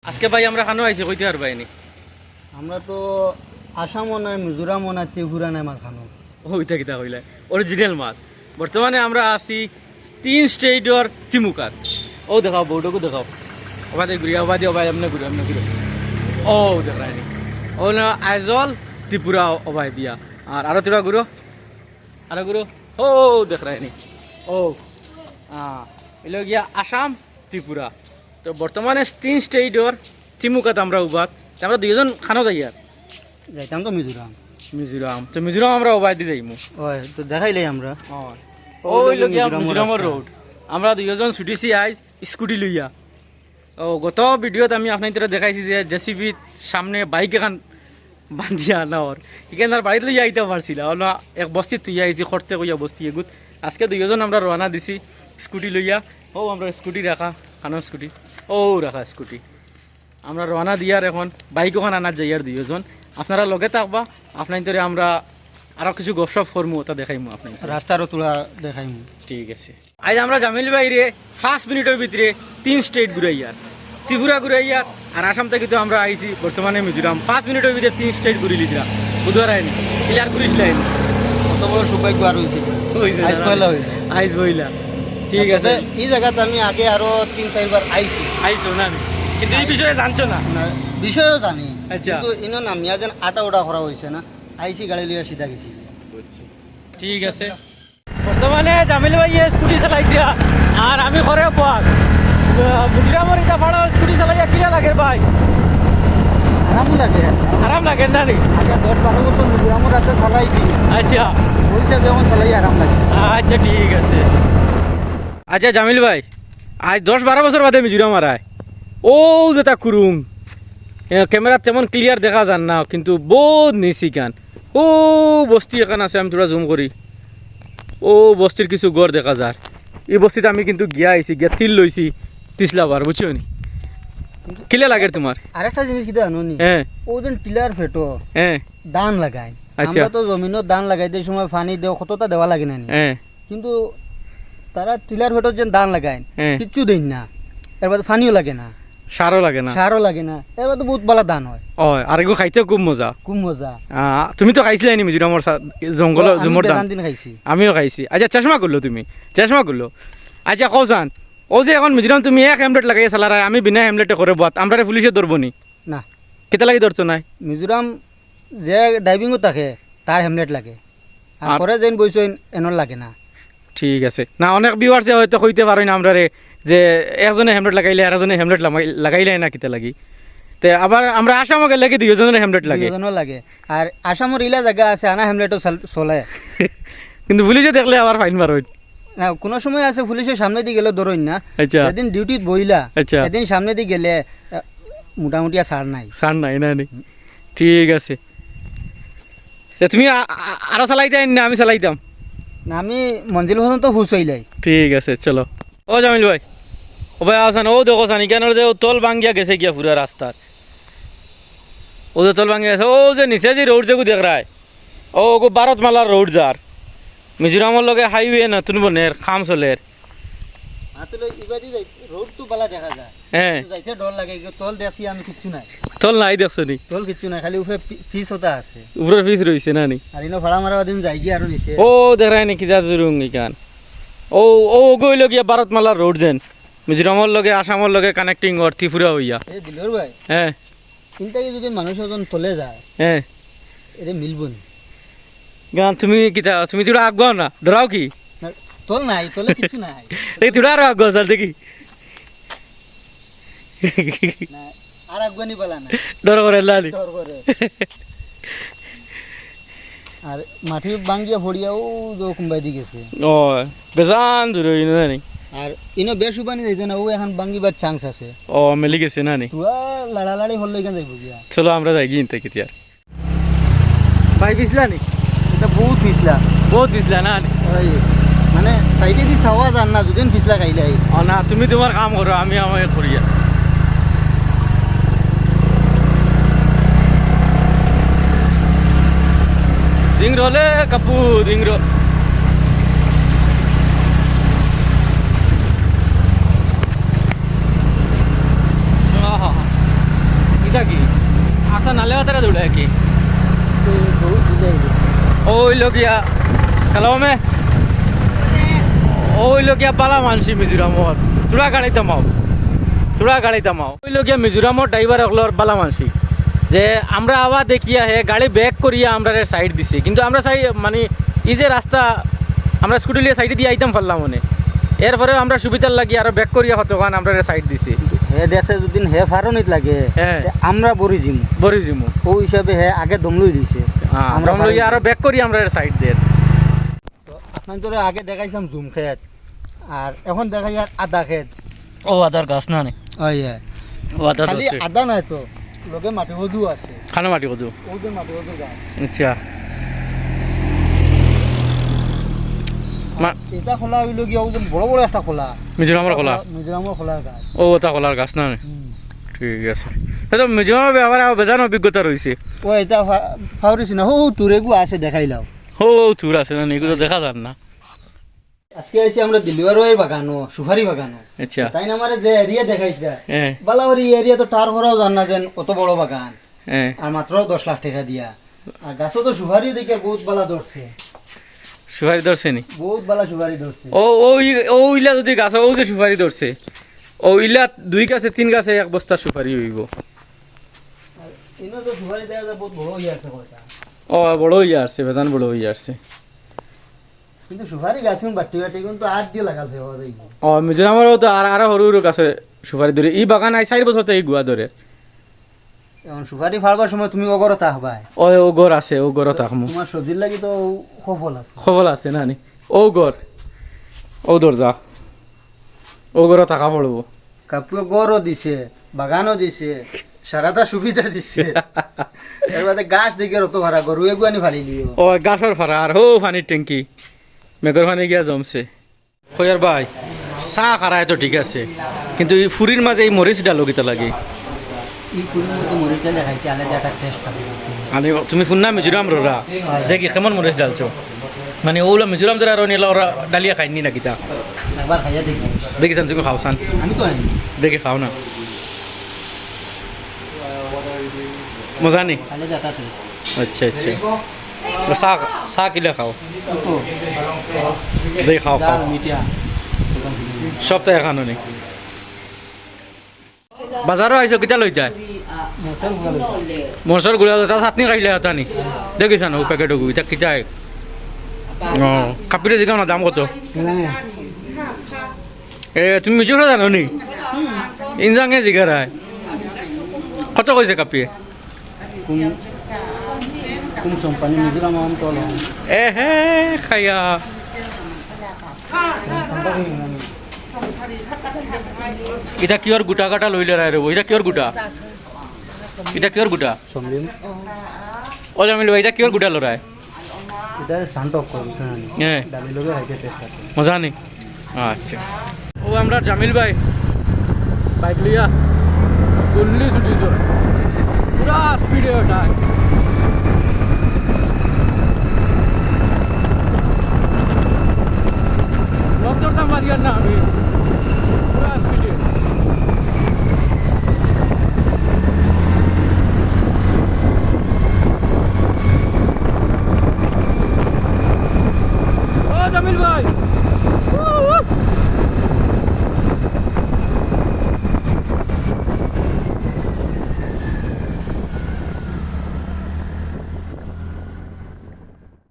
আজকে ভাই আমরা খানো আইছি কইতে আর ভাইনি আমরা তো আসামও নাই মিজোরামও নাই ত্রিপুরা নাই মাছ খানো ওইটা কিতা কইলে অরিজিনাল মাছ বর্তমানে আমরা আছি 3 স্টেটর তিমুকাত ও দেখাও বউটাকে দেখাও ওবাদে ঘুরিয়া ওবাদে ওবাই আমনে ঘুরে ও দেখায়নি ও না আইজল ত্রিপুরা ওবাই দিয়া আর আরো তোরা ঘুরো ও দেখায়নি ও এলো গিয়া আসাম ত্রিপুরা তো বর্তমানে 3 স্টেটর তিমুকাত আমরা উবাত আমরা দুইজন খানো যাই আর যাইতাম তো মিজোরাম আমরা ওবাই দি যাইমু ওই তো দেখাইলাই আমরা ওই লগিয়া মিজোরামের রোড আমরা দুইজন ছুটিছি আইজ স্কুটি লইয়া ও গত ভিডিওত আমি আপনার দেখাইছি যে জেসিবি সামনে বাইক এখান বান্ধিয়া আনার এখানে আর বাড়িতে লইয়া আইতে পারছিল না এক বস্তি তুই আইছি খরতে কইয়া বস্তি এগুত আজকে দুইজন আমরা রওনা দিছি স্কুটি লইয়া ও আমরা স্কুটি রাখা খানোর স্কুটি ও রাখা স্কুটি আমরা রওনা দিয়ার এখন বাইক ওখান আনার যাই আর দুইজন আপনারা লগে থাকবা আপনার আমরা আরো কিছু গপসপ করমু ওটা দেখাইমু আপনার রাস্তারও তোলা দেখাইমু ঠিক আছে আজ আমরা জামিল বাইরে 5 মিনিটের ভিতরে 3 স্টেট ঘুরাইয়ার ত্রিপুরা ঘুরাইয়ার আর আসাম থেকে তো আমরা আইছি বর্তমানে মিজোরাম 5 মিনিটের ভিতরে 3 স্টেট ঘুরি লিদরা বুধবার আইনি ক্লিয়ার করিস লাইন কত বড় সৌভাগ্য আর হয়েছে আইস বইলা ঠিক আছে এই জায়গাতে আমি আগে আরো 3-4 বার আইসো না কিন্তু এই বিষয়ে জানছো না বিষয়ও জানি আচ্ছা কিন্তু ইনো নামিয়া যেন আটা ওটা করা হয়েছে না আইসি গাড়ি লিয়া সিধা গেছি ঠিক আছে বর্তমানে জামিল ভাই স্কুটি চালাই দিয়া আর আমি ঘরে পাক মিজোরামের ইটা ভাড়া স্কুটি চালাইয়া কিনা লাগে ভাই আরাম লাগে না নি আগে 10-12 বছর মিজোরামের রাতে চালাইছি আচ্ছা ওই হিসাবে এখন চালাই আরাম লাগে আচ্ছা ঠিক আছে আচ্ছা জামিল ভাই আজ 10-12 বছর বাদে মিজোরাম আরায় ও যেটা কুরুং ক্যামেরা তেমন ক্লিয়ার দেখা যান না কিন্তু বহুত নিচি গান ও বস্তি এখান আছে আমি তোরা জুম করি ও বস্তির কিছু গড় দেখা যায় এই বস্তিতে আমি কিন্তু গিয়া আইছি গিয়া তিল লইছি তিসলাবার বুঝছো নি কিলে লাগে তোমার আরেকটা জিনিস কিটা জানো নি হ্যাঁ ও যেন টিলার ফেটো হ্যাঁ দান লাগায় আচ্ছা। আমরা তো জমিনত দান লাগাই দেই সময় পানি দেও কতটা দেওয়া লাগে না নি হ্যাঁ কিন্তু তারা টিলার ফেটো যেন দান লাগায় হ্যাঁ। কিচ্ছু দেন না এর বাদে পানিও লাগে না সারও লাগে না সারও লাগে না এর বাদে বহুত ভালো দান হয় ও আর এগুলো খাইতে খুব মজা খুব মজা তুমি তো খাইছিলে নি মিজোরামর জঙ্গল জুমর দান দিন খাইছি আমিও খাইছি আচ্ছা চশমা করলো তুমি চশমা করলো আচ্ছা কৌজান ও যে এখন মিজোরাম তুমি এক হেমলেট লাগাই চালারা আমি বিনা হেমলেটে করে বাত আমরা পুলিশে ধরবো নি না কেতে লাগি ধরছো নাই মিজোরাম যে ড্রাইভিংও থাকে তার হেমলেট লাগে আর পরে যেন বইছো এনর লাগে না ঠিক আছে না অনেক ভিউয়ার্সে হয়তো কইতে পারেন আমরা রে যে একজনে হেমলেট লাগাইলে আর একজনে হেমলেট লাগাইলে না কিতে লাগি তে আবার আমরা আসামও গেলে কি দুইজনের হেমলেট লাগে দুজনও লাগে আর আসামের ইলা জায়গা আছে আনা হেমলেটও চলে কিন্তু পুলিশে দেখলে আবার ফাইন মারই না কোনো সময় আছে পুলিশের সামনে দিয়ে গেলে ধরুন না আচ্ছা যেদিন ডিউটিত বইলা আচ্ছা এদিন সামনে দিয়ে গেলে মোটামুটি আর ছাড় নাই সার নাই না নি ঠিক আছে তুমি আরো চালাইতে না আমি চালাইতাম না আমি মঞ্জিল পর্যন্ত হুশ হইলাই ঠিক আছে চলো ও জামিল ভাই ও ভাই আসান ও দেখো সানি কেন যে তল ভাঙ্গিয়া গেছে গিয়া পুরা রাস্তার ও যে তল ভাঙ্গিয়া গেছে ও যে নিচে যে রোড যেগু দেখ রায় ও গো ভারতমালার রোড যার মিজোরামের লগে হাইওয়ে নতুন বনের খাম চলের রোড তো বালা দেখা যায় হ্যাঁ যাইতে ডর লাগে তল দেখছি আমি কিচ্ছু নাই তল নাই দেখছো নি তল কিচ্ছু নাই খালি উপরে ফিস হতা আছে উপরে ফিস রয়েছে না নি আর ইনো ভাড়া মারা দিন যাই গিয়ে আরো নিচে ও দেখ রায় নাকি যা জুরুং ইকান ও ও গইল গিয়া ভারতমালার রোড যেন মিজোরামের লগে আসামের লগে কানেক্টিং ওর ত্রিপুরা হইয়া এই দিলর ভাই হ্যাঁ ইনটাকে যদি মানুষ ওজন তলে যায় হ্যাঁ এটা মিলব না গান তুমি কিতা তুমি তোরা আগাও না ডরাও কি না, তল নাই তলে কিছু নাই এই তোরা আরো আগাও চাল দেখি না আর আগুয়ানি বলা না ডর করে লালি ডর করে আর মাটি ভাঙ্গিয়া ফড়িয়াও কোনবাই দি গেছে ও বেজান দূরে না নি আর ইনো বেসুবানি যাইতো না ও এখন ভাঙ্গিবার চান্স আছে ও মেলি গেছে না নি তুয়া লাড়ালাড়ি হল এখান যাইব গিয়া চলো আমরা যাই গিয়ে থেকে তিয়ার ভাই পিছলা নি এটা বহুত পিছলা বহুত পিছলা না নি ওই মানে সাইডে দি চাওয়া যান না দুদিন পিছলা খাইলে ও না তুমি তোমার কাম করো আমি আমার করিয়া দিংরো লে কাপু দিংরো এটা কি আতা নালে আতারা দৌড়া কি তো বহুত বুঝাই ওই লগিয়া খেলাও মে ওই লগিয়া বালা মানসি মিজোরামত তোরা গাড়ি থামাও ওই লগিয়া মিজোরামত ড্রাইভার হলোর বালা মানসি যে আমরা আবার দেখি আহে গাড়ি ব্যাক করিয়া আমরা সাইড দিছি কিন্তু আমরা মানে এই যে রাস্তা আমরা স্কুটি লিয়ে সাইডে দিয়ে আইতাম পারলাম মনে এরপরে আমরা সুবিধার লাগি আর ব্যাক করিয়া কতক্ষণ আমরা সাইড দিছি হে দেখছে দুদিন হে ফারনিত লাগে হ্যাঁ আমরা বরি জিমু ও হিসাবে হে আগে দমলই দিছে আমরা লইয়া আর ব্যাক করি আমরা সাইড দিয়ে আপনার তোরে আগে দেখাইছিলাম জুম খেত আর এখন দেখাই আর আদা খেত ও আদার গাছ না নে ওই ও আদা খালি আদা নাই তো লগে মাটি হদু আছে খানা মাটি কদু ও যে মাটি হদু গাছ আচ্ছা এটা খোলা হইল গিয়া ও যে বড় বড় একটা খোলা মিজোরামের খোলার গাছ ও ওটা কলার গাছ না নে ঠিক আছে তো মিজোরামের ব্যাপারে বেজান অভিজ্ঞতা রয়েছে ও এটা ফাউরিছি না ও তুরেগু আছে দেখাইলাও ও চুর আছে না এগুলো দেখা যান না আজকে আইছি আমরা দিলুয়ার বাগানো সুপারি বাগানো আচ্ছা তাই না আমারে যে এরিয়া দেখাইছিলা হ্যাঁ বালাবাড়ি এরিয়া তো টার করাও জান না যেন অত বড় বাগান হ্যাঁ আর মাত্র 10 লাখ টাকা দিয়া আর গাছও তো সুপারিও দেখে বহুত বালা ধরছে সুপারি ধরছে নি বহুত বালা সুপারি ধরছে ও ইলা যদি গাছ ও যে সুপারি ধরছে ও ইলা 2 গাছে 3 গাছে এক বস্তা সুপারি হইব ইনো তো সুপারি দেয়া যায় বহুত বড় হইয়া আছে কথা ও বড় হইয়া আসছে বেজান বড় হইয়া আসছে কিন্তু সুপারি গাছ কোন বাটি কিন্তু আট দিয়ে লাগাল হওয়া যাইব ও মিজোরামেরও তো আর সরু সরু গাছে সুপারি ধরে এই বাগান আই 4 বছর তো এই গুয়া ধরে এখন সুপারি ফাড়বার সময় তুমি অগরতা হবাই ও গর আছে ও গর থাকমু তোমার সবজির লাগি তো সফল আছে খবর আছে না নি ও গর ও দরজা ও গর থাকা পড়ব কাপুয়ে গরও দিছে বাগানও দিছে সারাটা সুবিধা দিছে এর বাদে গাছ দেখে অত ভাড়া গরু এগুয়ানি ফালি দিও ও গাছর ফারা আর হো পানির ট্যাঙ্কি মেঘর পানি গিয়া জমছে কয়ার ভাই চাহ খারায় তো ঠিক আছে কিন্তু এই ফুরির মাঝে এই মরিচ ডালো কিতা লাগে এই পুরো মরিচ ডালে খাইতে আলাদা একটা টেস্ট থাকে আমি তুমি শুন না মিজোরাম রোরা দেখি কেমন মরিচ ডালছো মানে ওলা মিজোরাম যারা আর নিলা ওরা ডালিয়া খাইনি না কিতা একবার খাইয়া দেখি দেখিছান তুমি খাওসান আমি তো আনি দেখি খাও না মজা নেই আলাদা একটা টেস্ট আচ্ছা আচ্ছা চাহ চাহ কিলা খাও তো দেখি খাও খাও ডাল মিঠা সপ্তাহে খানো নি বাজারও আইছো কিতা লৈ যায় মটর গুলো মরসর গুড়া তা চাটনি খাইলে হতা নি দেখিছান ও প্যাকেট ইটা কিতা ও কাপিরে জিগাও না দাম কত এ তুমি মিজোরা জানো নি ইনজাঙে জিগারায় কত কইছে কাপিয়ে কোন কোন সম্পানি মিজোরাম আম তো এ হে খাইয়া এটা কিয়র গোটা কাটা লইলে রায় রব এটা কিয়র গোটা সমলিম ও জামিল ভাই এটা কিয়র গোটা লড়ায় এটা শান্ত করছে না হ্যাঁ ডালি লগে খাইতে টেস্ট আছে মজা নেই আচ্ছা ও আমরা জামিল ভাই বাইক লইয়া গল্লি ছুটিছ পুরা স্পিডে ওঠায়